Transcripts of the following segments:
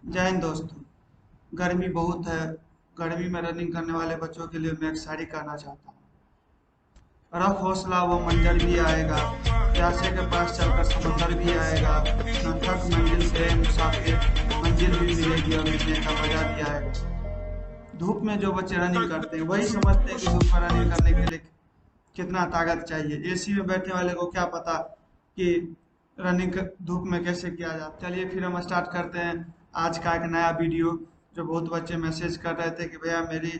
जय हिंद दोस्तों। गर्मी बहुत है। गर्मी में रनिंग करने वाले बच्चों के लिए मैं एक शायरी कहना चाहता हूँ। रफ हौसला वो मंजर भी आएगा, प्यासे के पास चलकर समंदर भी आएगा। न थक मंजिल गए मुसाफिर, मंजिल भी मिलेगी और मिलने का मजा भी आएगा। धूप में जो बच्चे रनिंग करते हैं वही समझते हैं कि धूप में रनिंग करने के लिए कितना ताकत चाहिए। एसी में बैठने वाले को क्या पता कि रनिंग धूप में कैसे किया जाता है। चलिए फिर हम स्टार्ट करते हैं आज का एक नया वीडियो। जो बहुत बच्चे मैसेज कर रहे थे कि भैया मेरी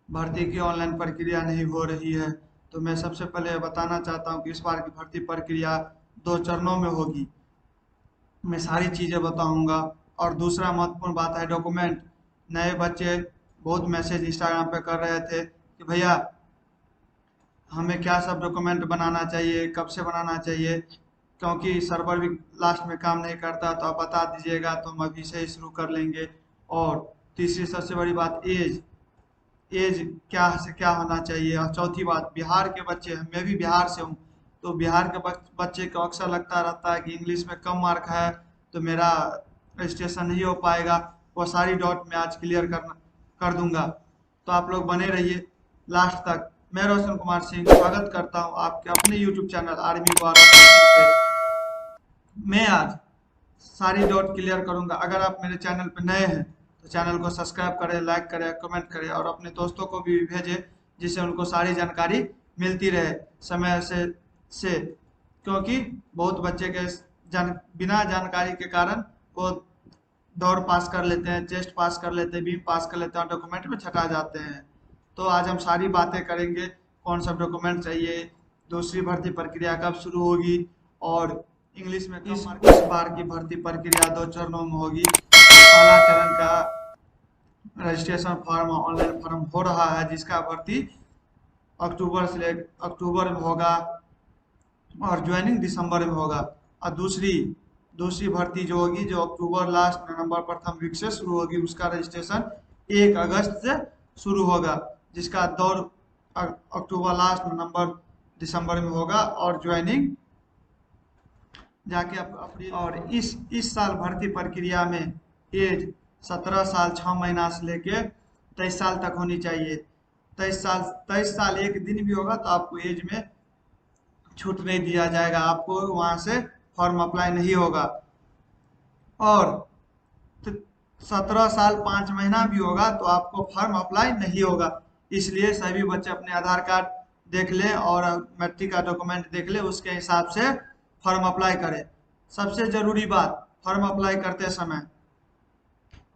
भर्ती की ऑनलाइन प्रक्रिया नहीं हो रही है, तो मैं सबसे पहले बताना चाहता हूँ कि इस बार की भर्ती प्रक्रिया 2 चरणों में होगी। मैं सारी चीज़ें बताऊंगा। और दूसरा महत्वपूर्ण बात है डॉक्यूमेंट। नए बच्चे बहुत मैसेज इंस्टाग्राम पे कर रहे थे कि भैया हमें क्या सब डॉक्यूमेंट बनाना चाहिए, कब से बनाना चाहिए, क्योंकि सर्वर भी लास्ट में काम नहीं करता, तो आप बता दीजिएगा तो हम अभी से ही शुरू कर लेंगे। और तीसरी सबसे बड़ी बात एज, एज क्या से क्या होना चाहिए। और चौथी बात बिहार के बच्चे हैं, मैं भी बिहार से हूँ, तो बिहार के बच्चे को अक्सर लगता रहता है कि इंग्लिश में कम मार्क है तो मेरा रजिस्ट्रेशन नहीं हो पाएगा। वो सारी डॉट मैं आज क्लियर कर दूंगा, तो आप लोग बने रहिए लास्ट तक। मैं रोशन कुमार सिंह स्वागत करता हूँ आपके अपने यूट्यूब चैनल आर्मी वॉर पे। मैं आज सारी डॉट क्लियर करूंगा। अगर आप मेरे चैनल पर नए हैं तो चैनल को सब्सक्राइब करें, लाइक करें, कमेंट करें और अपने दोस्तों को भी भेजें, जिससे उनको सारी जानकारी मिलती रहे समय से क्योंकि बहुत बच्चे के बिना जानकारी के कारण वो दौड़ पास कर लेते हैं, टेस्ट पास कर लेते हैं, बीम पास कर लेते हैं और डॉक्यूमेंट में छटा जाते हैं। तो आज हम सारी बातें करेंगे, कौन सा डॉक्यूमेंट चाहिए, दूसरी भर्ती प्रक्रिया कब शुरू होगी, और इंग्लिश में इस बार की भर्ती प्रक्रिया 2 चरणों में होगी। पहला चरण का रजिस्ट्रेशन फॉर्म ऑनलाइन फॉर्म हो रहा है, जिसका भर्ती अक्टूबर में होगा और ज्वाइनिंग दिसंबर में होगा। और दूसरी दूसरी भर्ती जो होगी, जो अक्टूबर लास्ट नवंबर प्रथम वीक से शुरू होगी, उसका रजिस्ट्रेशन 1 अगस्त से शुरू होगा, जिसका दौर अक्टूबर लास्ट नवंबर दिसंबर में होगा और ज्वाइनिंग जाके अप्रैल। और इस साल भर्ती प्रक्रिया में एज 17 साल 6 महीना से लेके 23 साल तक होनी चाहिए। 23 साल एक दिन भी होगा तो आपको एज में छूट नहीं दिया जाएगा, आपको वहां से फॉर्म अप्लाई नहीं होगा। और 17 साल 5 महीना भी होगा तो आपको फॉर्म अप्लाई नहीं होगा। इसलिए सभी बच्चे अपने आधार कार्ड देख लें और मैट्रिक का डॉक्यूमेंट देख लें, उसके हिसाब से फॉर्म अप्लाई करें। सबसे जरूरी बात फॉर्म अप्लाई करते समय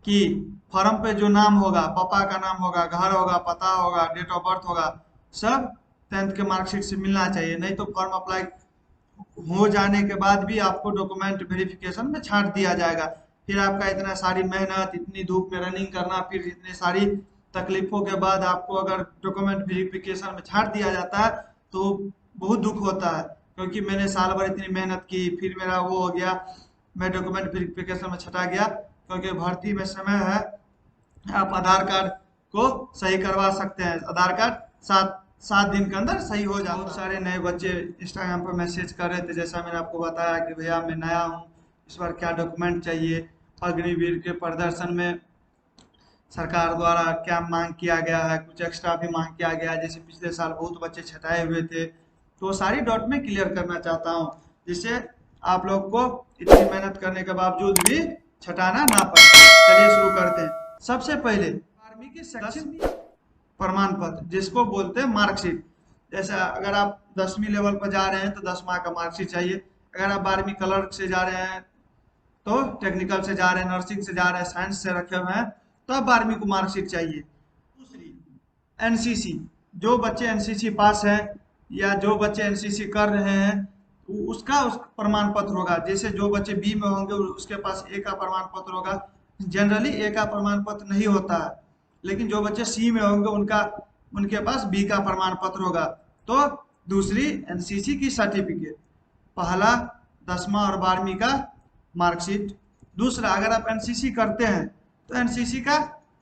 कि फॉर्म पे जो नाम होगा, पापा का नाम होगा, घर होगा, पता होगा, डेट ऑफ बर्थ होगा, सब 10th के मार्कशीट से मिलना चाहिए। नहीं तो फॉर्म अप्लाई हो जाने के बाद भी आपको डॉक्यूमेंट वेरिफिकेशन में छांट दिया जाएगा। फिर आपका इतना सारी मेहनत, इतनी धूप में रनिंग करना, फिर इतनी सारी तकलीफों के बाद आपको अगर डॉक्यूमेंट वेरिफिकेशन में छांट दिया जाता है तो बहुत दुख होता है, क्योंकि मैंने साल भर इतनी मेहनत की, फिर मेरा वो हो गया, मैं डॉक्यूमेंट वेरिफिकेशन में छटा गया। क्योंकि भर्ती में समय है, आप आधार कार्ड को सही करवा सकते हैं। आधार कार्ड 7 दिन के अंदर सही हो जाता है। बहुत सारे नए बच्चे इंस्टाग्राम पर मैसेज कर रहे थे, जैसा मैंने आपको बताया कि भैया मैं नया हूँ, इस बार क्या डॉक्यूमेंट चाहिए, अग्निवीर के प्रदर्शन में सरकार द्वारा क्या मांग किया गया है, कुछ एक्स्ट्रा भी मांग किया गया है, जैसे पिछले साल बहुत बच्चे छटाए हुए थे। तो वो सारी डॉट में क्लियर करना चाहता हूँ, जिससे आप लोग को इतनी मेहनत करने के बावजूद भी छटाना ना पड़े। चलिए शुरू करते हैं। सबसे पहले आर्मी के सेक्शन प्रमाण पत्र, जिसको बोलते हैं मार्कशीट। जैसे अगर आप 10वीं लेवल पर जा रहे हैं तो 10वां का मार्कशीट चाहिए। अगर आप 12वीं क्लर्क से जा रहे हैं, तो टेक्निकल से जा रहे हैं, नर्सिंग से जा रहे हैं, साइंस से रखे हुए हैं, तो अब 12वीं को मार्कशीट चाहिए। दूसरी एनसीसी, जो बच्चे एनसीसी पास है या जो बच्चे एनसीसी कर रहे हैं उसका उस प्रमाण पत्र होगा। जैसे जो बच्चे बी में होंगे उसके पास ए का प्रमाण पत्र होगा। जनरली ए का प्रमाण पत्र नहीं होता है, लेकिन जो बच्चे सी में होंगे उनके पास बी का प्रमाण पत्र होगा। तो दूसरी एनसीसी की सर्टिफिकेट, पहला 10वां और 12वीं का मार्कशीट। दूसरा अगर आप एनसीसी करते हैं तो एनसीसी का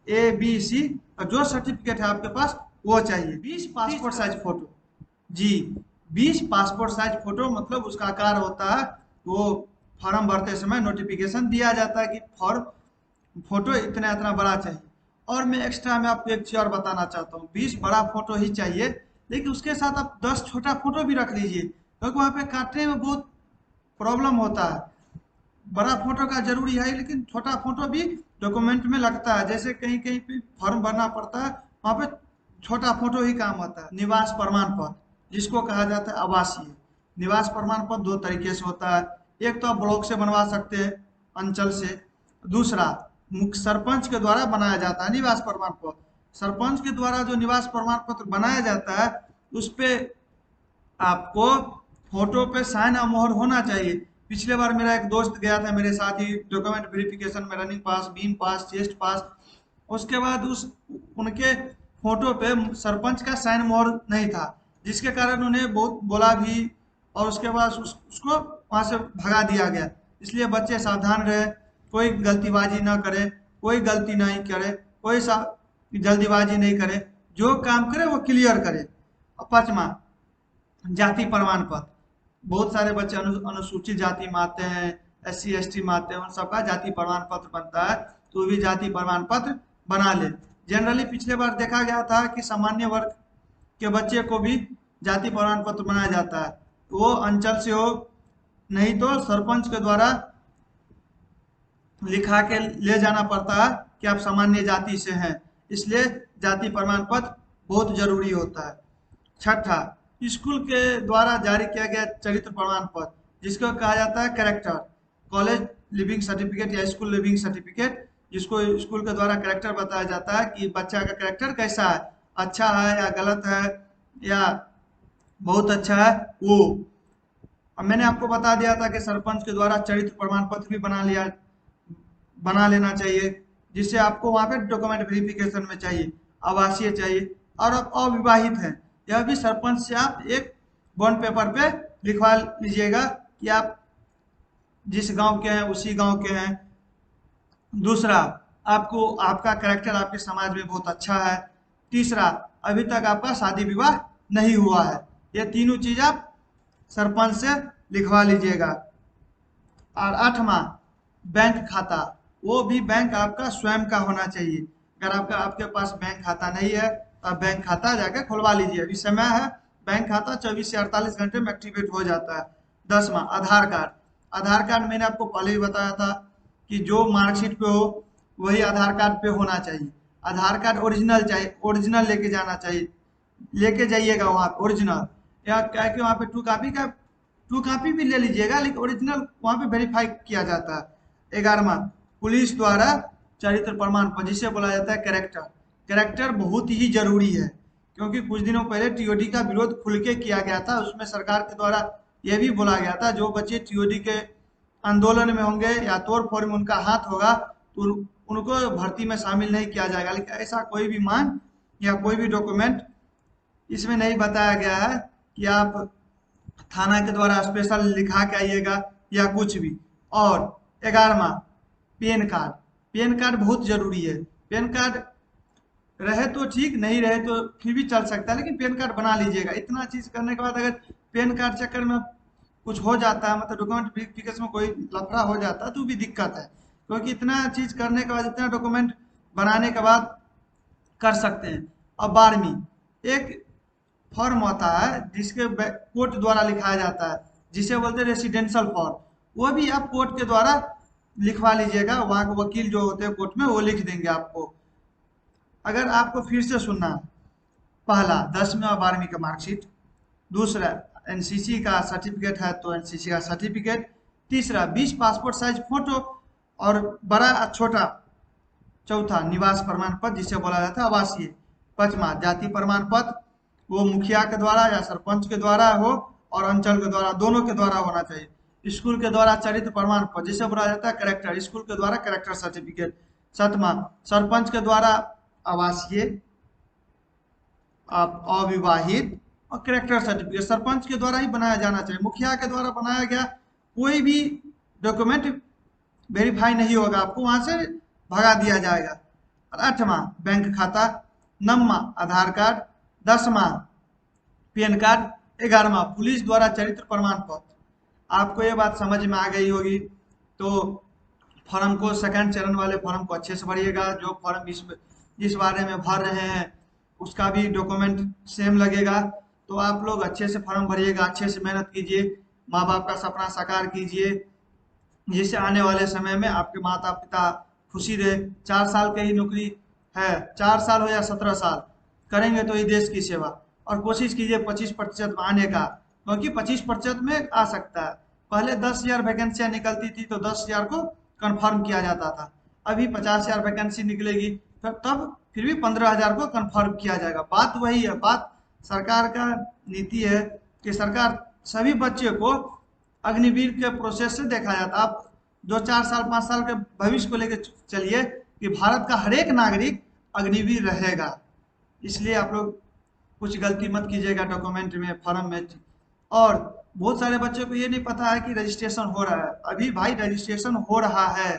ABC और जो सर्टिफिकेट है आपके पास वो चाहिए। 20 पासपोर्ट साइज फोटो, जी 20 पासपोर्ट साइज फोटो, मतलब उसका आकार होता है वो फॉर्म भरते समय नोटिफिकेशन दिया जाता है कि फॉर्म फोटो इतना इतना बड़ा चाहिए। और मैं एक्स्ट्रा में आपको एक चीज और बताना चाहता हूँ, 20 बड़ा फोटो ही चाहिए, लेकिन उसके साथ आप 10 छोटा फोटो भी रख लीजिए, क्योंकि वहाँ पे काटने में बहुत प्रॉब्लम होता है। बड़ा फोटो का जरूरी है, लेकिन छोटा फोटो भी डॉक्यूमेंट में लगता है। जैसे कहीं कहीं पे फॉर्म भरना पड़ता है, वहाँ पे छोटा फोटो ही काम आता है। निवास प्रमाण पत्र जिसको कहा जाता है आवासीय। निवास प्रमाण पत्र दो तरीके से होता है, एक तो आप ब्लॉक से बनवा सकते हैं, अंचल से। दूसरा मुख्य सरपंच के द्वारा बनाया जाता है निवास प्रमाण पत्र। सरपंच के द्वारा जो निवास प्रमाण पत्र बनाया जाता है, उस पे आपको फोटो पे साइन और मोहर होना चाहिए। पिछले बार मेरा एक दोस्त गया था मेरे साथ ही डॉक्यूमेंट वेरिफिकेशन में, रनिंग पास, बीम पास, चेस्ट पास। उसके बाद उस उनके फोटो पे सरपंच का साइन मोहर नहीं था, जिसके कारण उन्हें बहुत बोला भी, और उसके बाद उसको वहां से भगा दिया गया। इसलिए बच्चे सावधान रहे, कोई गलतीबाजी ना करे, कोई गलती नहीं करे, कोई जल्दीबाजी नहीं करे, जो काम करे वो क्लियर करे। और पांचवा, जाति प्रमाण पत्र। बहुत सारे बच्चे अनुसूचित जाति में आते हैं, SC ST में आते हैं, उन सबका जाति प्रमाण पत्र बनता है, तो भी जाति प्रमाण पत्र बना ले। जनरली पिछले बार देखा गया था कि सामान्य वर्ग के बच्चे को भी जाति प्रमाण पत्र बनाया जाता है, वो अंचल से हो, नहीं तो सरपंच के द्वारा लिखा के ले जाना पड़ता है कि आप सामान्य जाति से हैं। इसलिए जाति प्रमाण पत्र बहुत जरूरी होता है। छठा, स्कूल के द्वारा जारी किया गया चरित्र प्रमाण पत्र, जिसको कहा जाता है कैरेक्टर। कॉलेज लिविंग सर्टिफिकेट या स्कूल लिविंग सर्टिफिकेट, जिसको स्कूल के द्वारा कैरेक्टर बताया जाता है कि बच्चा का कैरेक्टर कैसा है, अच्छा है या गलत है या बहुत अच्छा है वो। अब मैंने आपको बता दिया था कि सरपंच के द्वारा चरित्र प्रमाण पत्र भी बना लेना चाहिए, जिससे आपको वहाँ पे डॉक्यूमेंट वेरिफिकेशन में चाहिए, आवासीय चाहिए। और आप अविवाहित हैं, यह भी सरपंच से आप एक बॉन्ड पेपर पे लिखवा लीजिएगा कि आप जिस गांव के हैं उसी गांव के हैं। दूसरा, आपको आपका कैरेक्टर आपके समाज में बहुत अच्छा है। तीसरा, अभी तक आपका शादी विवाह नहीं हुआ है। ये तीनों चीज आप सरपंच से लिखवा लीजिएगा। और आठवां, बैंक खाता, वो भी बैंक आपका स्वयं का होना चाहिए। अगर आपके पास बैंक खाता नहीं है तो आप बैंक खाता जाके खुलवा लीजिए, अभी समय है। बैंक खाता 24 से 48 घंटे में एक्टिवेट हो जाता है। 10वां, आधार कार्ड। आधार कार्ड मैंने आपको पहले ही बताया था कि जो मार्कशीट पे हो वही आधार कार्ड पे होना चाहिए। आधार कार्ड ओरिजिनल चाहिए, ओरिजिनल लेके जाना चाहिए, लेके जाइएगा वहाँ पे ओरिजिनल। या क्या कि वहाँ पे टू कॉपी भी ले लीजिएगा, लेकिन ओरिजिनल वहाँ पे वेरीफाई किया जाता है। 11वां, पुलिस द्वारा चरित्र प्रमाण पत्र, जिसे बोला जाता है कैरेक्टर। कैरेक्टर बहुत ही जरूरी है, क्योंकि कुछ दिनों पहले TOD का विरोध खुल के किया गया था। उसमें सरकार के द्वारा यह भी बोला गया था जो बच्चे TOD के आंदोलन में होंगे या तोड़ फोड़ में उनका हाथ होगा तो उनको भर्ती में शामिल नहीं किया जाएगा। लेकिन ऐसा कोई भी मांग या कोई भी डॉक्यूमेंट इसमें नहीं बताया गया है कि आप थाना के द्वारा स्पेशल लिखा के आइएगा या कुछ भी। और 11वां, पैन कार्ड। पैन कार्ड बहुत जरूरी है। पैन कार्ड रहे तो ठीक, नहीं रहे तो फिर भी चल सकता है, लेकिन पैन कार्ड बना लीजिएगा। इतना चीज करने के बाद अगर पैन कार्ड चक्कर में कुछ हो जाता है, मतलब डॉक्यूमेंट वेरिफिकेशन में कोई लफड़ा हो जाता है, तो भी दिक्कत है। क्योंकि इतना चीज करने के बाद, इतना डॉक्यूमेंट बनाने के बाद कर सकते हैं। और 12वीं, एक फॉर्म होता है जिसके कोर्ट द्वारा लिखाया जाता है, जिसे बोलते हैं रेसिडेंशियल फॉर्म। वो भी आप कोर्ट के द्वारा लिखवा लीजिएगा, वहाँ के वकील जो होते हैं कोर्ट में वो लिख देंगे आपको। अगर आपको फिर से सुनना, पहला 10वीं और 12वीं का मार्कशीट। दूसरा, NCC का सर्टिफिकेट है तो NCC का सर्टिफिकेट। तीसरा, 20 पासपोर्ट साइज फोटो और बड़ा और छोटा। चौथा, निवास प्रमाण पत्र, जिसे बोला जाता है आवासीय। 5वां, जाति प्रमाण पत्र, वो मुखिया के द्वारा या सरपंच के द्वारा हो और अंचल के द्वारा, दोनों के द्वारा होना चाहिए। स्कूल के द्वारा चरित्र प्रमाण पत्र, जिसे बोला जाता है कैरेक्टर, स्कूल के द्वारा कैरेक्टर सर्टिफिकेट। 7वां, सरपंच के द्वारा आवासीय, अविवाहित और कैरेक्टर सर्टिफिकेट सरपंच के द्वारा ही बनाया जाना चाहिए। मुखिया के द्वारा बनाया गया कोई भी डॉक्यूमेंट वेरीफाई नहीं होगा, आपको वहां से भगा दिया जाएगा। और 8वां, बैंक खाता। 9वां, आधार कार्ड। 10वां, पैन कार्ड। 11वां, पुलिस द्वारा चरित्र प्रमाण पत्र। आपको ये बात समझ में आ गई होगी। तो फॉर्म को, सेकंड चरण वाले फॉर्म को अच्छे से भरिएगा। जो फॉर्म जिस बारे में भर रहे हैं उसका भी डॉक्यूमेंट सेम लगेगा। तो आप लोग अच्छे से फॉर्म भरिएगा, अच्छे से मेहनत कीजिए, माँ बाप का सपना साकार कीजिए, जिससे आने वाले समय में आपके माता पिता खुशी रहे। 4 साल की ही नौकरी है, 4 साल हो या 17 साल, करेंगे तो ही देश की सेवा। और कोशिश कीजिए 25% आने का, क्योंकि 25% में आ सकता है। पहले 10,000 वैकेंसियां निकलती थी तो 10,000 को कंफर्म किया जाता था। अभी 50,000 वैकेंसी निकलेगी, तब फिर भी 15,000 को कंफर्म किया जाएगा। बात वही है, बात सरकार का नीति है कि सरकार सभी बच्चे को अग्निवीर के प्रोसेस से देखा जाता है। आप जो 4 साल 5 साल के भविष्य को लेकर चलिए कि भारत का हर एक नागरिक अग्निवीर रहेगा। इसलिए आप लोग कुछ गलती मत कीजिएगा डॉक्यूमेंट में, फॉर्म में। और बहुत सारे बच्चों को ये नहीं पता है कि रजिस्ट्रेशन हो रहा है। अभी भाई रजिस्ट्रेशन हो रहा है।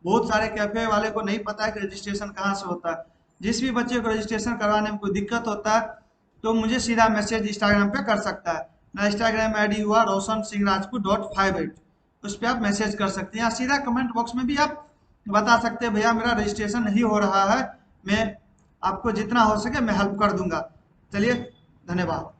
बहुत सारे कैफे वाले को नहीं पता है कि रजिस्ट्रेशन कहाँ से होता है। जिस भी बच्चे को रजिस्ट्रेशन करवाने में कोई दिक्कत होता है तो मुझे सीधा मैसेज इंस्टाग्राम पे कर सकता है। मेरा इंस्टाग्राम आईडी हुआ roshansingrajput.58। उस पर आप मैसेज कर सकते हैं, या सीधा कमेंट बॉक्स में भी आप बता सकते हैं भैया मेरा रजिस्ट्रेशन नहीं हो रहा है, मैं आपको जितना हो सके मैं हेल्प कर दूंगा। चलिए, धन्यवाद।